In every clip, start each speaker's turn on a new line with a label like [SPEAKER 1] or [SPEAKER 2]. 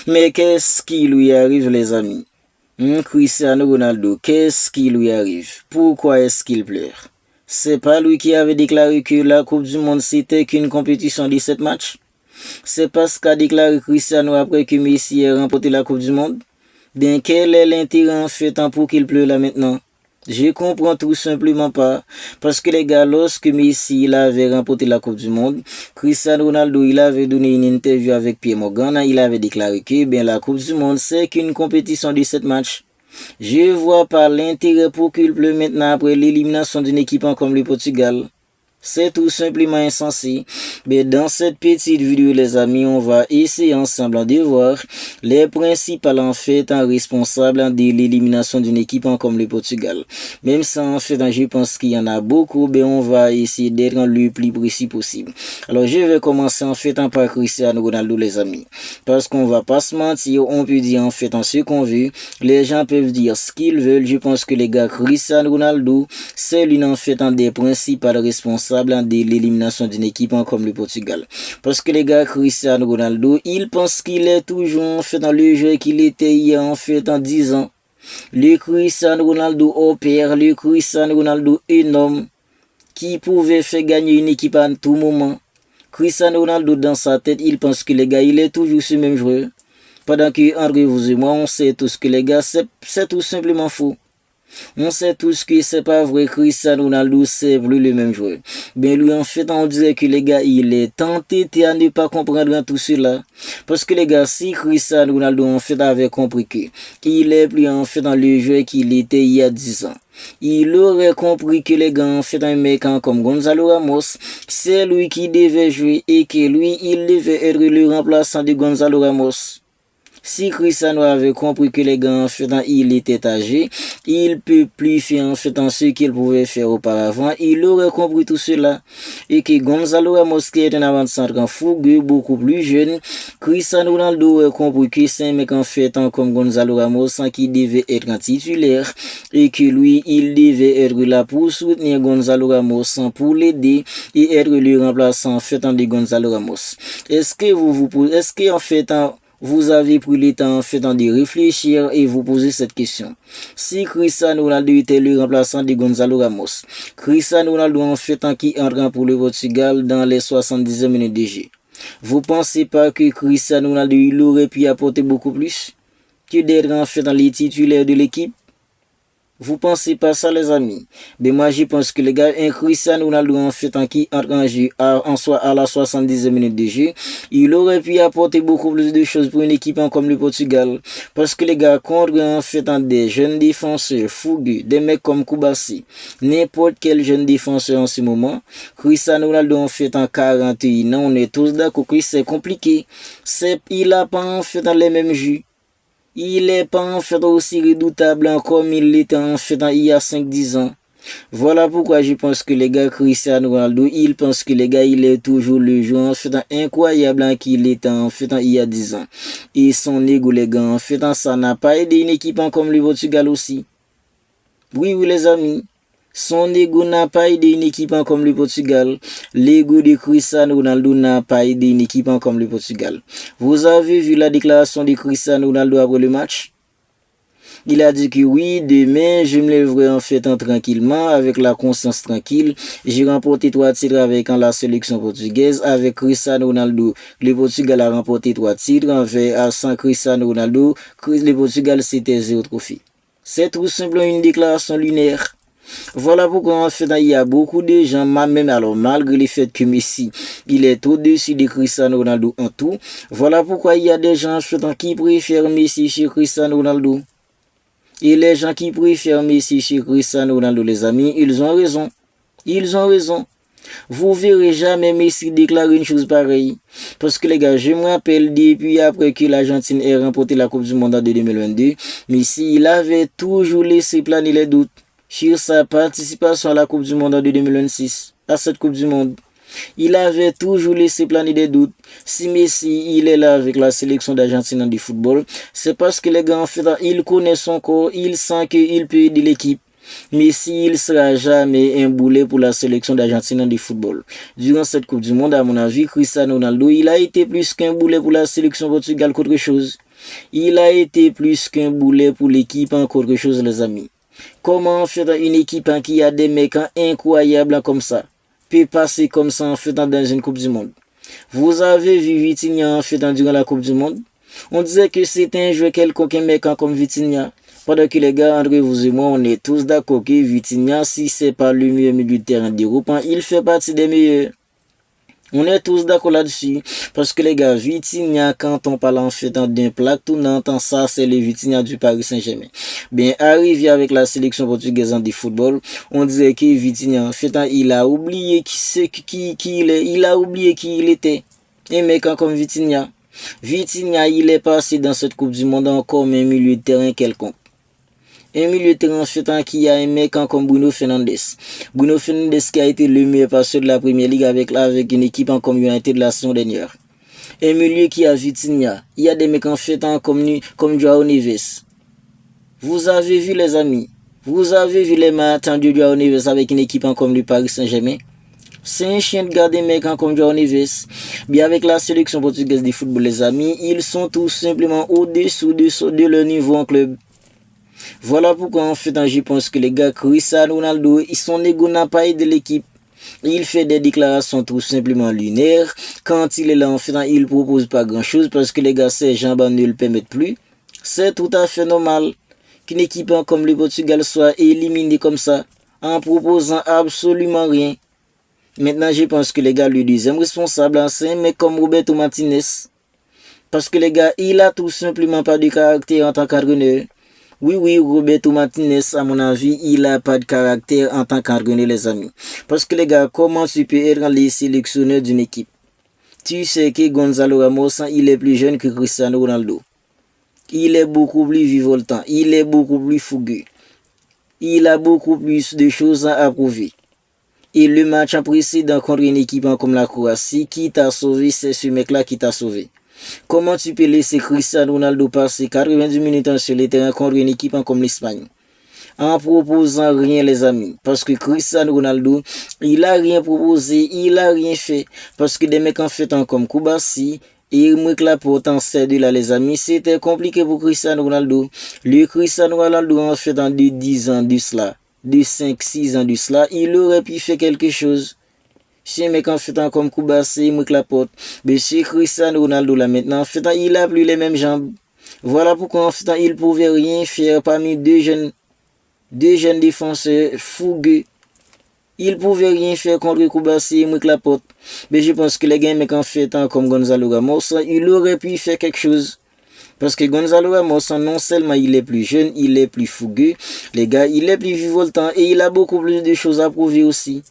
[SPEAKER 1] Mais qu'est-ce qui lui arrive, les amis? Cristiano Ronaldo, qu'est-ce qui lui arrive? Pourquoi est-ce qu'il pleure? C'est pas lui qui avait déclaré que la Coupe du Monde c'était qu'une compétition de 17 matchs? C'est pas ce qu'a déclaré Cristiano après que Messi ait remporté la Coupe du Monde? Bien, quel est l'intérêt en fait pour qu'il pleure là maintenant? Je comprends tout simplement pas. Parce que les gars, lorsque Messi il avait remporté la Coupe du Monde, Cristiano Ronaldo il avait donné une interview avec Pierre Morgan. Il avait déclaré que bien, la Coupe du Monde c'est qu'une compétition de 7 matchs. Je vois pas l'intérêt pour qu'il pleure maintenant après l'élimination d'une équipe comme le Portugal. C'est tout simplement insensé. Mais dans cette petite vidéo, les amis, on va essayer ensemble de voir les principales en fait responsables de l'élimination d'une équipe comme le Portugal. Même si en fait, je pense qu'il y en a beaucoup, mais on va essayer d'être le plus précis possible. Alors, je vais commencer en fait par Cristiano Ronaldo, les amis. Parce qu'on va pas se mentir, on peut dire en fait en ce qu'on veut. Les gens peuvent dire ce qu'ils veulent. Je pense que les gars, Cristiano Ronaldo, c'est l'une en fait des principales responsables de l'élimination d'une équipe comme le Portugal. Parce que les gars, Cristiano Ronaldo, il pense qu'il est toujours en fait dans le jeu qu'il était hier en fait en 10 ans. Le Cristiano Ronaldo opère, le Cristiano Ronaldo énorme qui pouvait faire gagner une équipe à tout moment. Cristiano Ronaldo dans sa tête, il pense que les gars, il est toujours ce même joueur. Pendant que entre vous et moi, on sait tous que les gars, c'est tout simplement faux. On sait tous que c'est pas vrai, Cristiano Ronaldo c'est plus le même joueur. Ben lui en fait on dirait que les gars il est tenté à ne pas comprendre tout cela. Parce que les gars si Cristiano Ronaldo en fait avait compris que il est plus en fait dans le jeu qu'il était il y a 10 ans. Il aurait compris que les gars en fait un mec comme Gonzalo Ramos, c'est lui qui devait jouer et que lui il devait être le remplaçant de Gonzalo Ramos. Si Cristiano avait compris que les gars en fait il était âgé, il peut plus faire en fait ce qu'il pouvait faire auparavant, il aurait compris tout cela. Et que Gonzalo Ramos qui est un avant-centre fougueux, beaucoup plus jeune, Cristiano Ronaldo aurait compris que c'est un mec en fait comme Gonzalo Ramos qui devait être un titulaire et que lui il devait être là pour soutenir Gonzalo Ramos, pour l'aider et être le remplaçant en fait de Gonzalo Ramos. Est-ce que en fait vous avez pris le temps en fait de réfléchir et vous poser cette question? Si Cristiano Ronaldo était le remplaçant de Gonzalo Ramos, Cristiano Ronaldo en fait qui entre pour le Portugal dans les 70 minutes de jeu, vous pensez pas que Cristiano Ronaldo il aurait pu apporter beaucoup plus que d'être en fait dans les titulaires de l'équipe? Vous pensez pas ça, les amis? Mais moi, je pense que les gars, un Cristiano Ronaldo en fait qui entre en jeu à la 70 minutes de jeu, il aurait pu apporter beaucoup plus de choses pour une équipe comme le Portugal. Parce que les gars, contre en fait des jeunes défenseurs fougueux, des mecs comme Koubassi, n'importe quel jeune défenseur en ce moment, Cristiano Ronaldo en fait en 41 ans, on est tous d'accord que c'est compliqué. Il a pas en fait dans les mêmes jeux. Il est pas en fait aussi redoutable comme il l'était en fait il y a 5-10 ans. Voilà pourquoi je pense que les gars Cristiano Ronaldo, il pense que les gars il est toujours le joueur en fait incroyable qu'il était en fait il y a 10 ans. Et son ego les gars en fait ça n'a pas aidé une équipe comme le Portugal aussi. Oui les amis. Son ego n'a pas aidé une équipe comme le Portugal. L'ego de Cristiano Ronaldo n'a pas aidé une équipe comme le Portugal. Vous avez vu la déclaration de Cristiano Ronaldo après le match? Il a dit que oui, demain, je me lèverai en fait tranquillement, avec la conscience tranquille. J'ai remporté 3 titres avec la sélection portugaise. Avec Cristiano Ronaldo, le Portugal a remporté 3 titres. Sans Cristiano Ronaldo, le Portugal c'était 0 trophée. C'est tout simplement une déclaration lunaire. Voilà pourquoi en fait il y a beaucoup de gens, même alors malgré le fait que Messi il est au-dessus de Cristiano Ronaldo en tout, voilà pourquoi il y a des gens en fait qui préfèrent Messi sur Cristiano Ronaldo. Et les gens qui préfèrent Messi sur Cristiano Ronaldo, les amis, ils ont raison. Ils ont raison. Vous verrez jamais Messi déclarer une chose pareille. Parce que les gars, je me rappelle depuis après que l'Argentine ait remporté la Coupe du Monde en 2022, Messi il avait toujours laissé planer les doutes sur sa participation à la Coupe du Monde en 2026, à cette Coupe du Monde. Il avait toujours laissé planer des doutes. Si Messi il est là avec la sélection d'Argentine de football, c'est parce que les gars en fait, il connaît son corps, il sent qu'il peut aider l'équipe. Messi, il sera jamais un boulet pour la sélection d'Argentine de football. Durant cette Coupe du Monde, à mon avis, Cristiano Ronaldo, il a été plus qu'un boulet pour la sélection Portugal qu'autre chose. Il a été plus qu'un boulet pour l'équipe qu'autre chose, les amis. Comment faire une équipe qui a des mecs incroyables comme ça peut passer comme ça en fait dans une Coupe du Monde? Vous avez vu Vitinha en fait durant la Coupe du Monde? On disait que c'était un joueur quelconque, un mec comme Vitinha. Pendant que les gars, entre vous et moi, on est tous d'accord que Vitinha, si c'est pas le meilleur milieu de terrain d'Europe, il fait partie des meilleurs. On est tous d'accord là-dessus. Parce que les gars, Vitinha, quand on parle en fait d'un plaque tournante, ça, c'est le Vitinha du Paris Saint-Germain. Bien, arrivé avec la sélection portugaise de football, on disait que Vitinha, en fait, il a oublié qui il est. Il a oublié qui il était. Un mec comme Vitinha. Vitinha, il est passé dans cette Coupe du Monde encore comme un milieu de terrain quelconque. Un milieu de terrain fait qui a un mec comme Bruno Fernandes. Bruno Fernandes qui a été le meilleur passeur de la Première Ligue avec une équipe en comme United de la saison dernière. Un milieu qui a Vitinha. Il y a des mecs en fait comme Joao Neves. Vous avez vu les amis. Vous avez vu les matchs de Joao Neves avec une équipe en comme le Paris Saint-Germain. C'est un chien de garder mecs comme Joao Neves. Bien avec la sélection portugaise de football les amis, ils sont tout simplement au-dessous de leur niveau en club. Voilà pourquoi en fait je pense que les gars Cristiano Ronaldo, son ego n'a pas aidé l'équipe. Il fait des déclarations tout simplement lunaires. Quand il est là en fait il propose pas grand chose parce que les gars ces gens ne le permettent plus. C'est tout à fait normal qu'une équipe comme le Portugal soit éliminée comme ça en proposant absolument rien. Maintenant je pense que les gars le deuxième responsable c'est un mec comme Roberto Martinez. Parce que les gars il a tout simplement pas de caractère en tant qu'entraîneur. Oui, Roberto Martinez, à mon avis, il a pas de caractère en tant qu'entraîneur, les amis. Parce que les gars, comment tu peux être les sélectionneurs d'une équipe? Tu sais que Gonzalo Ramos, il est plus jeune que Cristiano Ronaldo. Il est beaucoup plus vivoltant, il est beaucoup plus fougueux. Il a beaucoup plus de choses à approuver. Et le match précédent contre une équipe comme la Croatie, qui t'a sauvé, c'est ce mec-là qui t'a sauvé. Comment tu peux laisser Cristiano Ronaldo passer 90 minutes sur le terrain contre une équipe comme l'Espagne en proposant rien les amis? Parce que Cristiano Ronaldo, il a rien proposé, il a rien fait. Parce que des mecs en fait comme Koubassi et la potentiel de là les amis, c'était compliqué pour Cristiano Ronaldo. Le Cristiano Ronaldo en fait de 10 ans de cela, de 5-6 ans de cela, il aurait pu faire quelque chose. Si un mec en fait comme Koubassi, la porte. Mais si Cristiano Ronaldo là maintenant, en fait, il a plus les mêmes jambes. Voilà pourquoi en fait, il pouvait rien faire parmi deux jeunes défenseurs fougueux. Il pouvait rien faire contre Koubassi, la porte. Mais je pense que les gars mecs en fait comme Gonzalo Ramos, il aurait pu faire quelque chose. Parce que Gonzalo Ramos, non seulement il est plus jeune, il est plus fougueux, les gars, il est plus vivoltant et il a beaucoup plus de choses à prouver aussi.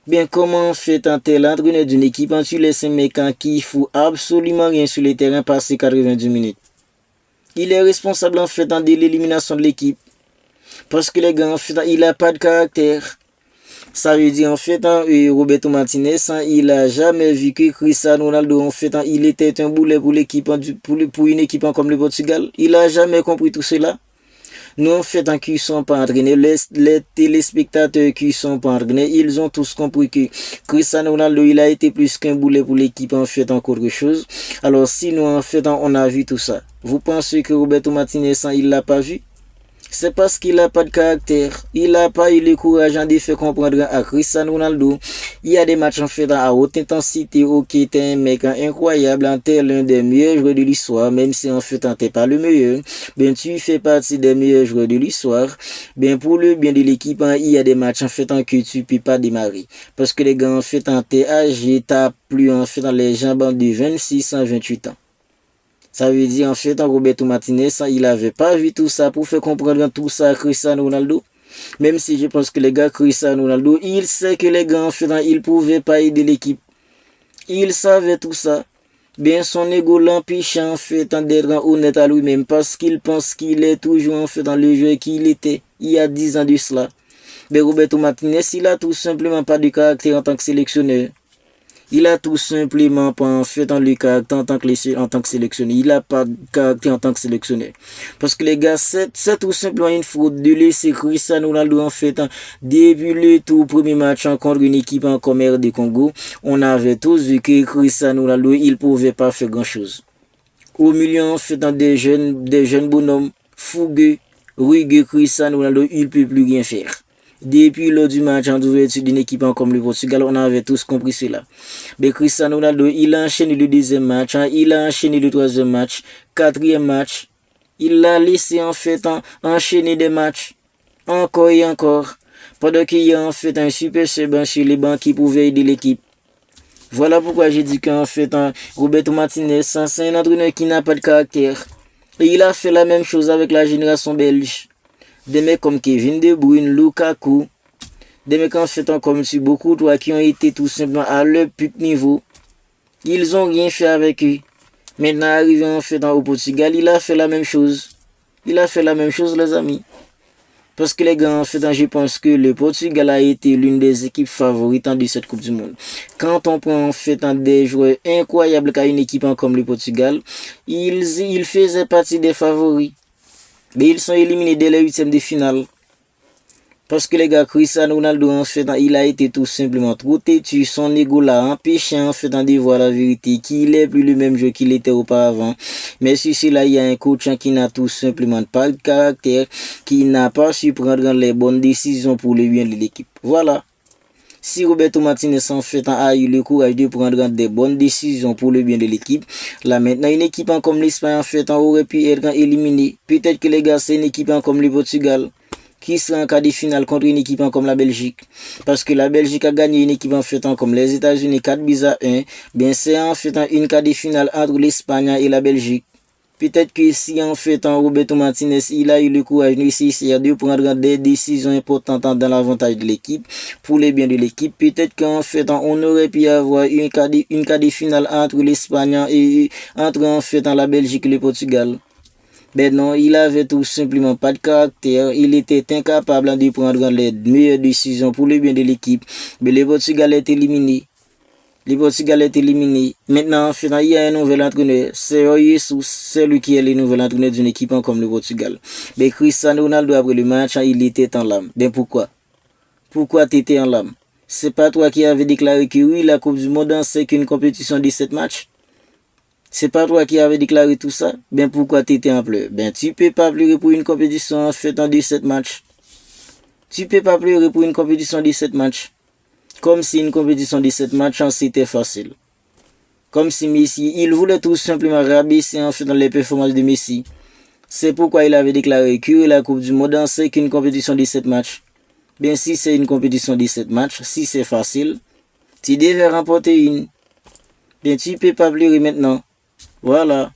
[SPEAKER 1] Bien, comment fait un tel entraîneur d'une équipe en tu laisses un mec qui fout absolument rien sur le terrain passer 90 minutes? Il est responsable en fait de l'élimination de l'équipe. Parce que les gars, en fait, il n'a pas de caractère. Ça veut dire en fait, Roberto Martinez, il a jamais vu que Cristiano Ronaldo, en fait, il était un boulet pour l'équipe, pour une équipe comme le Portugal. Il a jamais compris tout cela. Nous, en fait, qui ne sont pas entraînés, les téléspectateurs qui ne sont pas entraînés, ils ont tous compris que Cristiano Ronaldo, il a été plus qu'un boulet pour l'équipe, en fait, encore quelque chose. Alors, si nous, en fait, on a vu tout ça, vous pensez que Roberto Martinez, il l'a pas vu? C'est parce qu'il n'a pas de caractère. Il n'a pas eu le courage de faire comprendre à Cristiano Ronaldo. Il y a des matchs en fait à haute intensité. Ok, t'es un mec incroyable, t'es l'un des meilleurs joueurs de l'histoire. Même si en fait t'es pas le meilleur, ben tu fais partie des meilleurs joueurs de l'histoire. Ben pour le bien de l'équipe, il y a des matchs en fait que tu peux pas démarrer. Parce que les gars en fait t'es âgé, t'as plus en fait dans les jambes de 26 à 28 ans. Ça veut dire en fait Roberto Martinez, il avait pas vu tout ça pour faire comprendre tout ça à Cristiano Ronaldo. Même si je pense que les gars Cristiano Ronaldo, il sait que les gars en fait il pouvait pas aider l'équipe. Il savait tout ça. Bien son ego l'empêche en fait d'être honnête à lui-même parce qu'il pense qu'il est toujours en fait dans le jeu qu'il était il y a 10 ans de cela. Mais Roberto Martinez, il a tout simplement pas de caractère en tant que sélectionneur. Il a tout simplement pas en fait en le caractère en tant que sélectionneur. Il a pas de caractère en tant que sélectionneur. Parce que les gars, c'est tout simplement une faute de laisser Cristiano Ronaldo en fait depuis le tout premier match contre une équipe en commerce de Congo. On avait tous vu que Cristiano Ronaldo, il pouvait pas faire grand chose. Au milieu en fait des jeunes bonhommes, fougueux, rugueux, Cristiano Ronaldo, il peut plus rien faire. Depuis lors du match en ouverture d'une équipe comme le Portugal, on avait tous compris cela. Mais Cristiano Ronaldo, il a enchaîné le deuxième match, il a enchaîné le troisième match, quatrième match. Il a laissé en fait enchaîner des matchs, encore et encore, pendant qu'il y a en fait un super sub sur les bancs qui pouvait aider l'équipe. Voilà pourquoi j'ai dit qu'en fait, Roberto Martinez, c'est un entraîneur qui n'a pas de caractère. Et il a fait la même chose avec la génération belge. Des mecs comme Kevin De Bruyne, Lukaku, des mecs en fait comme M. beaucoup toi qui ont été tout simplement à leur plus niveau. Ils ont rien fait avec eux. Maintenant arrivé en fait au Portugal, il a fait la même chose. Il a fait la même chose les amis. Parce que les gars, en fait, je pense que le Portugal a été l'une des équipes favorites de cette Coupe du Monde. Quand on prend en fait des joueurs incroyables qu'a une équipe comme le Portugal, ils faisaient partie des favoris. Mais ils sont éliminés dès les huitièmes de finale. Parce que les gars, Cristiano Ronaldo, en fait, il a été tout simplement trop têtu. Son ego l'a empêché, en fait, de voir la vérité, qu'il est plus le même jeu qu'il était auparavant. Mais sur cela, il y a un coach qui n'a tout simplement pas de caractère, qui n'a pas su prendre les bonnes décisions pour le bien de l'équipe. Voilà. Si Roberto Martinez en fait a eu le courage de prendre des bonnes décisions pour le bien de l'équipe, là maintenant une équipe comme l'Espagne en fait aurait pu être éliminée. Peut-être que les gars c'est une équipe comme le Portugal qui sera en quart de finale contre une équipe comme la Belgique. Parce que la Belgique a gagné une équipe en fait comme les États-Unis 4-1. Bien c'est en fait une quart de finale entre l'Espagne et la Belgique. Peut-être que si en fait Roberto Martinez il a eu le courage nécessaire de prendre des décisions importantes dans l'avantage de l'équipe, pour le bien de l'équipe, peut-être qu'en fait on aurait pu avoir une quart de finale entre l'Espagne et entre en fait la Belgique et le Portugal. Mais non, il avait tout simplement pas de caractère, il était incapable de prendre les meilleures décisions pour le bien de l'équipe. Mais le Portugal est éliminé. Le Portugal est éliminé. Maintenant, il y a un nouvel entraîneur. C'est Jesus, c'est lui qui est le nouvel entraîneur d'une équipe comme le Portugal. Mais Cristiano Ronaldo, après le match, il était en larmes. Ben pourquoi? Pourquoi tu étais en larmes? C'est pas toi qui avais déclaré que oui, la Coupe du Monde, c'est qu'une compétition de 7 matchs? C'est pas toi qui avais déclaré tout ça? Ben pourquoi tu étais en pleurs? Ben tu peux pas pleurer pour une compétition en fait en 17 matchs. Tu peux pas pleurer pour une compétition de 7 matchs. Comme si une compétition de 7 matchs c'était facile. Comme si Messi, il voulait tout simplement rabaisser en fait dans les performances de Messi. C'est pourquoi il avait déclaré que la Coupe du Monde c'est qu'une compétition de 7 matchs. Bien si c'est une compétition de 7 matchs, si c'est facile, tu devais remporter une. Bien tu peux pas pleurer maintenant. Voilà.